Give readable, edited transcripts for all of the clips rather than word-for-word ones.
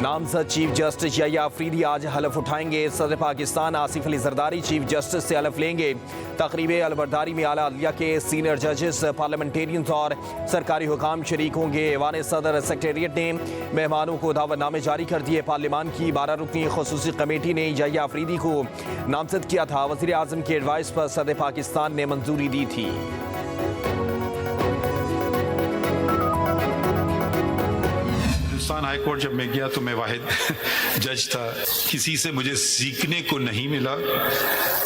नामजद chief justice Yahya Afridi आज हलफ उठाएंगे। सदर पाकिस्तान आसिफ अली जरदारी चीफ जस्टिस से हलफ लेंगे। तकरीब अलबरदारी में आला अदलिया के सीनियर जजेस, पार्लियामेंटेरियंस और सरकारी हुकाम शरीक होंगे। ऐवान सदर सेक्रेटेरिएट ने मेहमानों को दावतनामे जारी कर दिए। पार्लियामान की 12 रुकनी खसूसी कमेटी ने याह्या अफरीदी को नामजद किया था। वज़ीर आज़म की एडवाइस पर सदर पाकिस्तान ने मंजूरी दी थी। हाई कोर्ट जब मैं गया तो मैं वाहिद जज था। किसी से मुझे सीखने को नहीं मिला।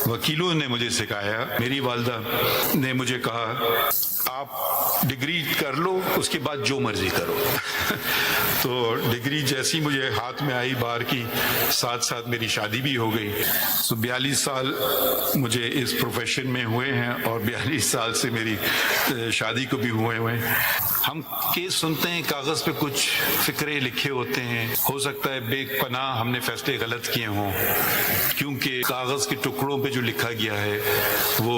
वकीलों ने मुझे सिखाया। मेरी वालदा ने मुझे कहा आप डिग्री कर लो, उसके बाद जो मर्जी करो। तो डिग्री जैसी मुझे हाथ में आई बार की, साथ साथ मेरी शादी भी हो गई। तो 42 साल मुझे इस प्रोफेशन में हुए हैं और 42 साल से मेरी शादी को भी हुए हैं। हम केस सुनते हैं, कागज पे कुछ फिक्रे लिखे होते हैं। हो सकता है बेपनाह हमने फैसले गलत किए हों, क्योंकि कागज के टुकड़ों पे जो लिखा गया है वो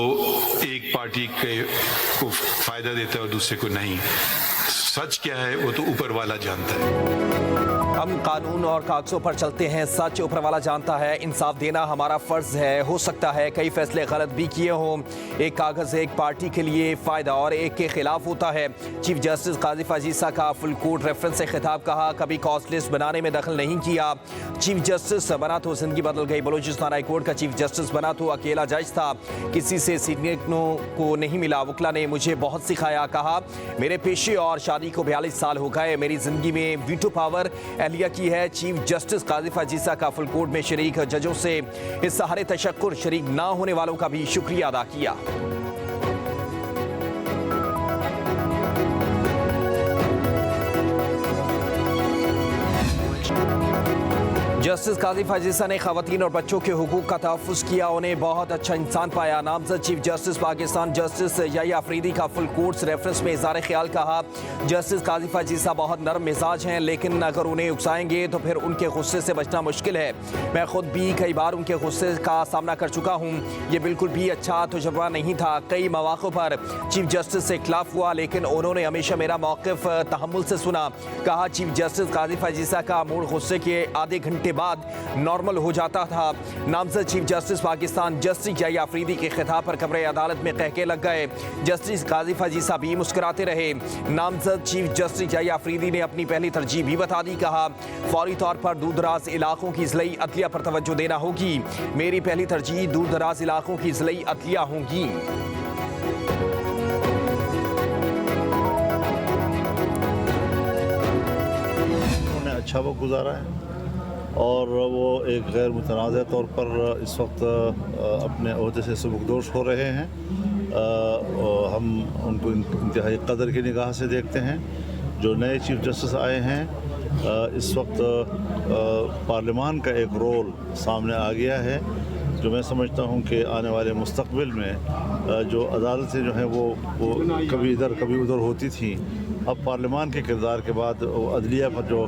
एक पार्टी को फायदा देता है और दूसरे को नहीं। सच क्या है वो तो ऊपर वाला जानता है। हम कानून और कागजों पर चलते हैं, सच ऊपर वाला जानता है। इंसाफ देना हमारा फर्ज है। हो सकता है कई फैसले गलत भी किए हों। एक कागज एक पार्टी के लिए फ़ायदा और एक के खिलाफ होता है। चीफ जस्टिस काजी फाजीसा का फुल कोर्ट रेफरेंस से खिताब, कहा कभी कॉस्ट लिस्ट बनाने में दखल नहीं किया। चीफ जस्टिस बना तो जिंदगी बदल गई। बलूचिस्तान हाई कोर्ट का चीफ जस्टिस बना तो अकेला जज था, किसी से सीनियरों को नहीं मिला। वकला ने मुझे बहुत सिखाया। कहा मेरे पेशे और शादी को 42 साल हो गए। मेरी जिंदगी में वीटो पावर एहलिया की है। चीफ जस्टिस काजी फाजीसा का फुल कोर्ट में शरीक जजों से इस सहारे तशक्कुर, शरीक ना होने वालों का भी शुक्रिया अदा किया। जस्टिस काजी फाजीसा ने खवातीन और बच्चों के हुकूक का तहफ़्फ़ुज़ किया, उन्हें बहुत अच्छा इंसान पाया। नामजद chief justice Pakistan justice Yahya Afridi का फुल कोर्ट रेफरेंस में इज़हार ख्याल, कहा जस्टिस काजी फाजीसा बहुत नरम मिजाज हैं, लेकिन अगर उन्हें उकसाएंगे तो फिर उनके गुस्से से बचना मुश्किल है। मैं खुद भी कई बार उनके गुस्से का सामना कर चुका हूँ। ये बिल्कुल भी अच्छा तजुर्बा नहीं था। कई मौक़ों पर चीफ जस्टिस से इख्तिलाफ हुआ, लेकिन उन्होंने हमेशा मेरा मौक़िफ़ तहम्मुल से सुना। कहा चीफ जस्टिस काजी फाजीसा का मूड गुस्से के आधे घंटे बाद नॉर्मल हो जाता था। नामजद chief justice Pakistan justice Yahya Afridi के खिताब पर कमरे अदालत में कहके लग गए। जस्टिस काजी फाजीसा भी मुस्कुराते रहे। नामजद चीफ जस्टिस याह्या अफरीदी ने अपनी पहली तरजीह भी बता दी। कहा फौरी तौर पर दूर दराज इलाकों की ज़िलई अदलिया पर तवज्जो देना होगी। मेरी पहली तरजीह दूर दराज इलाकों की ज़िलई अदलिया होंगी। उन्होंने अच्छा वक्त गुजारा है और वो एक गैर मुतनाज़ तौर पर इस वक्त अपने ओहदे से सबकदोश हो रहे हैं। हम उनको इंतहाई कदर की निगाह से देखते हैं। जो नए चीफ जस्टिस आए हैं, इस वक्त पार्लियामान का एक रोल सामने आ गया है, जो मैं समझता हूँ कि आने वाले मुस्तक़बिल में जो अदालतें जो हैं वो कभी इधर कभी उधर होती थी, अब पार्लियामान के किरदार के बाद अदलिया पर जो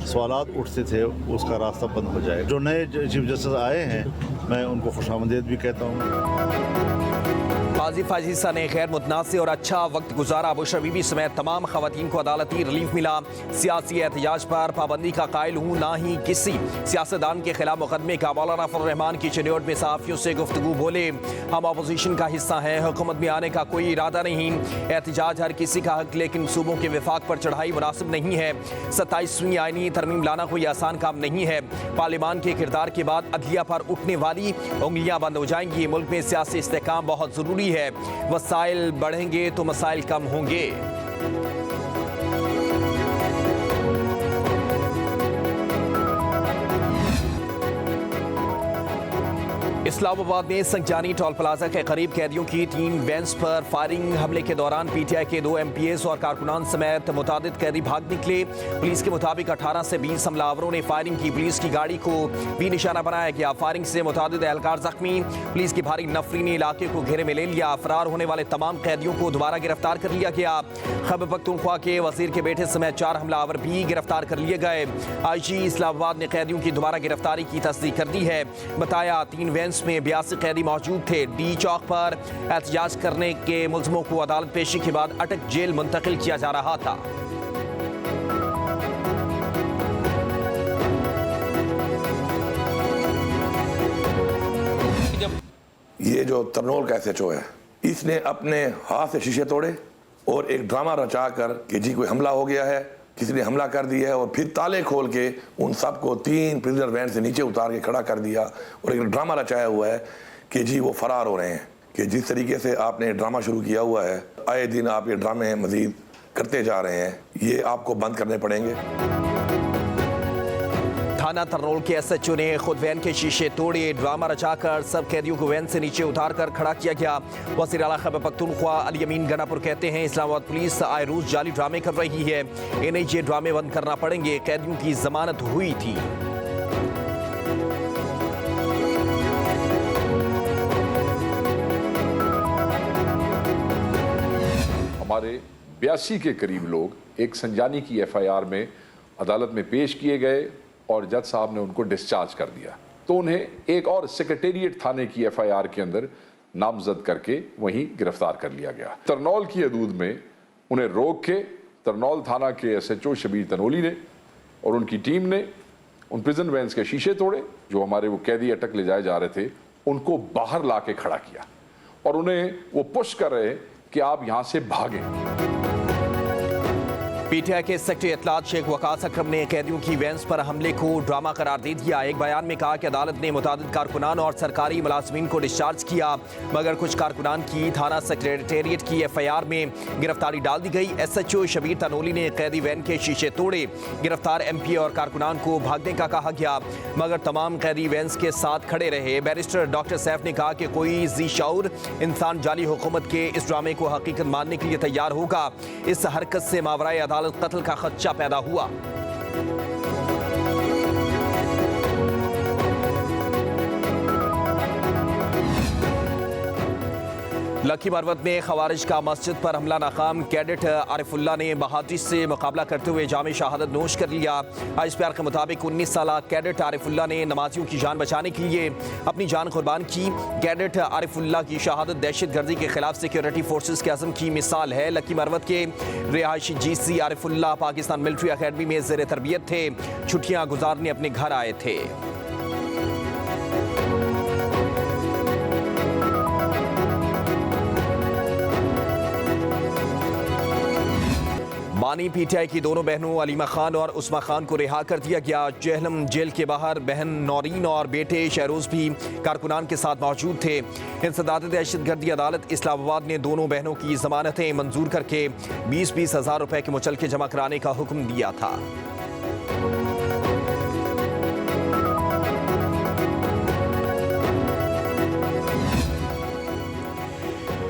सवालात उठते थे उसका रास्ता बंद हो जाए। जो नए चीफ जस्टिस आए हैं, मैं उनको खुशामदीद भी कहता हूँ। काजी फाजीसा ने गैर मुतनाज़ और अच्छा वक्त गुजारा। अबूशर बीबी समेत तमाम खवातीन को अदालती रिलीफ मिला। सियासी एहतजाज पर पाबंदी का कायल हूँ, ना ही किसी सियासतदान के खिलाफ मुकदमे का। मौलाना फजल रहमान की चिन्योट में सहाफ़ियों से गुफ्तगू बोले, हम अपोजिशन का हिस्सा हैं, हुकूमत में आने का कोई इरादा नहीं। एहतजाज हर किसी का हक, लेकिन सूबों के विफाक पर चढ़ाई मुनासिब नहीं है। 27वीं आईनी तरमीम लाना कोई आसान काम नहीं है। पार्लियामान के किरदार के बाद अदलिया पर उठने वाली उंगलियां बंद हो जाएंगी। मुल्क में सियासी इस्तेहकाम बहुत ज़रूरी है। वसाइल बढ़ेंगे तो मसाइल कम होंगे। इस्लामाबाद में संजानी टोल प्लाजा के करीब कैदियों की 3 वैन्स पर फायरिंग। हमले के दौरान पीटीआई के 2 MPs और कारकुनान समेत मुतादिद कैदी भाग निकले। पुलिस के मुताबिक 18 से 20 हमलावरों ने फायरिंग की। पुलिस की गाड़ी को भी निशाना बनाया गया। फायरिंग से मुतादिद एहलकार जख्मी। पुलिस की भारी नफरी ने इलाके को घेरे में ले लिया। फरार होने वाले तमाम कैदियों को दोबारा गिरफ्तार कर लिया गया। खैबर पख्तूनख्वा के वजीर के बेटे समेत 4 हमलावर भी गिरफ्तार कर लिए गए। IG इस्लामाबाद ने कैदियों की दोबारा गिरफ्तारी की तस्दीक कर दी है। बताया 3 वैन्स में 82 कैदी मौजूद थे। डी चौक पर एहतजाज करने के मुल्ज़िमों को अदालत पेशी के बाद अटक जेल मुंतकिल किया जा रहा था। ये जो तरनोल का SHO है, इसने अपने हाथ से शीशे तोड़े और एक ड्रामा रचा कर कि जी कोई हमला हो गया है, किसी ने हमला कर दिया है, और फिर ताले खोल के उन सबको 3 प्रिजनर वैन से नीचे उतार के खड़ा कर दिया और एक ड्रामा रचाया हुआ है कि जी वो फरार हो रहे हैं। कि जिस तरीके से आपने ड्रामा शुरू किया हुआ है, आए दिन आप ये ड्रामे मजीद करते जा रहे हैं, ये आपको बंद करने पड़ेंगे। थाना तरनोल के SHO ने खुद वैन के शीशे तोड़े, ड्रामा रचाकर सब कैदियों को वैन से नीचे उतार कर खड़ा किया गया। वज़ीर आला खैबर पख्तूनख्वा अली अमीन गनापुर कहते हैं इस्लामाबाद पुलिस आए रोज जाली ड्रामे कर रही है, इन्हें ये ड्रामे बंद करना पड़ेंगे। कैदियों की जमानत हुई थी। हमारे 82 के करीब लोग एक संजानी की FIR में अदालत में पेश किए गए और जज साहब ने उनको डिस्चार्ज कर दिया, तो उन्हें एक और सेक्रेटेरिएट थाने की FIR के अंदर नामजद करके वहीं गिरफ्तार कर लिया गया। तरनौल की हदूद में उन्हें रोक के तरनौल थाना के SHO शबीर तनोली ने और उनकी टीम ने उन प्रिजन वैन्स के शीशे तोड़े, जो हमारे वो कैदी अटक ले जाए जा रहे थे, उनको बाहर ला के खड़ा किया और उन्हें वो पुश कर रहे कि आप यहां से भागें। PTI के सेक्रेटरी इत्तलात शेख वकास अकरम ने कैदियों की वैन्स पर हमले को ड्रामा करार दे दिया। एक बयान में कहा कि अदालत ने मुतादिद कारकुनान और सरकारी मुलाजमीन को डिस्चार्ज किया, मगर कुछ कारकुनान की थाना सेक्रेटेरिएट की FIR में गिरफ्तारी डाल दी गई। SHO शबीर तनोली ने कैदी वैन के शीशे तोड़े। गिरफ्तार MP और कारकुनान को भागने का कहा गया, मगर तमाम कैदी वैन्स के साथ खड़े रहे। बैरिस्टर डॉक्टर सैफ ने कहा कि कोई जी शाऊर इंसान जाली हुकूमत के इस ड्रामे को हकीकत मानने के लिए तैयार होगा। इस हरकत से मावराए अदालत कत्ल का खदशा पैदा हुआ। लकी मरवत में खवारिज का मस्जिद पर हमला नाकाम। कैडेट आरिफुल्ला ने बहादुरी से मुकाबला करते हुए जामे शहादत नोश कर लिया। ISPR के मुताबिक 19 साला कैडेट आरिफुल्ला ने नमाजियों की जान बचाने के लिए अपनी जान कुर्बान की। कैडेट आरिफुल्ला की शहादत दहशत गर्दी के खिलाफ सिक्योरिटी फोर्सेस के अज़म की मिसाल है। लकी मरवत के रिहायशी GC Arifullah Pakistan military academy में ज़ेर तरबियत थे। छुट्टियां गुजारने अपने घर आए थे। बानी PTI की दोनों बहनों अलीमा खान और उस्मा खान को रिहा कर दिया गया। जेहलम जेल के बाहर बहन नौरीन और बेटे शहरोज भी कारकुनान के साथ मौजूद थे। इंसदाद दहशतगर्दी अदालत इस्लामाबाद ने दोनों बहनों की जमानतें मंजूर करके 20-20 हज़ार रुपए के मुचलके जमा कराने का हुक्म दिया था।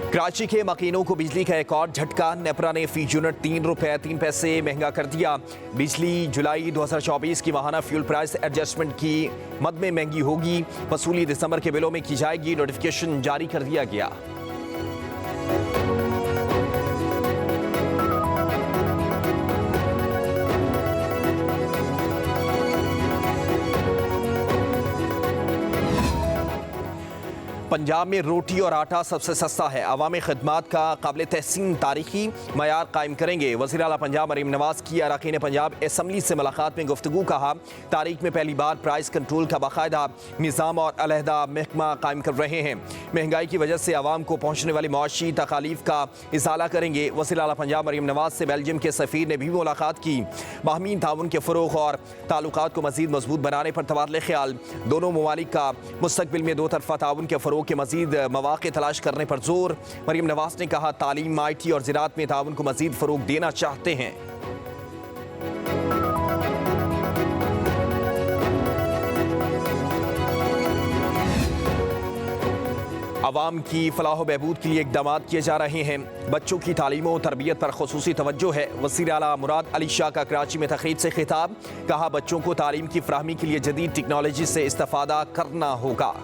कराची के मकीनों को बिजली का एक और झटका। नेपरा ने फी यूनिट 3 रुपए 3 पैसे महंगा कर दिया। बिजली जुलाई 2024 की माहाना फ्यूल प्राइस एडजस्टमेंट की मद में महंगी होगी। वसूली दिसंबर के बिलों में की जाएगी। नोटिफिकेशन जारी कर दिया गया। पंजाब में रोटी और आटा सबसे सस्ता है। अवामी खदमात का काबिल तहसीन तारीखी मयार कायम करेंगे। वज़ीर आला पंजाब मरीम नवाज की अरकान पंजाब असम्बली से मुलाकात में गुफ्तगू। कहा तारीख में पहली बार प्राइस कंट्रोल का बाकायदा निज़ाम और अलहदा महकमा कायम कर रहे हैं। महंगाई की वजह से आवाम को पहुँचने वाली मुआशी तकालीफ का इज़ाला करेंगे। वज़ीर आला पंजाब मरीम नवाज से बेल्जियम के सफ़ीर ने भी मुलाकात की। बाहमीन ताउन के फ़रोग़ और ताल्लुकात को मज़ीद मजबूत बनाने पर तबादले ख्याल। दोनों ममालिक का मुस्तक़बिल में दो तरफ़ा ताउन के फ़रोग़ के मज़ीद मौक़े तलाश करने पर जोर। मरीम नवाज ने कहा तालीम, IT और ज़राअत में ताउन को मज़ीद फ़रोग़ देना चाहते हैं। अवाम की फलाह बहबूद के लिए इक़दाम किए जा रहे हैं। बच्चों की तालीम और तरबियत पर ख़ुसूसी तवज्जो है। वज़ीर आला मुराद अली शाह का कराची में तक़रीब से खिताब। कहा बच्चों को तालीम की फ़राहमी के लिए जदीद टेक्नोलॉजी से इस्तेफ़ादा करना होगा।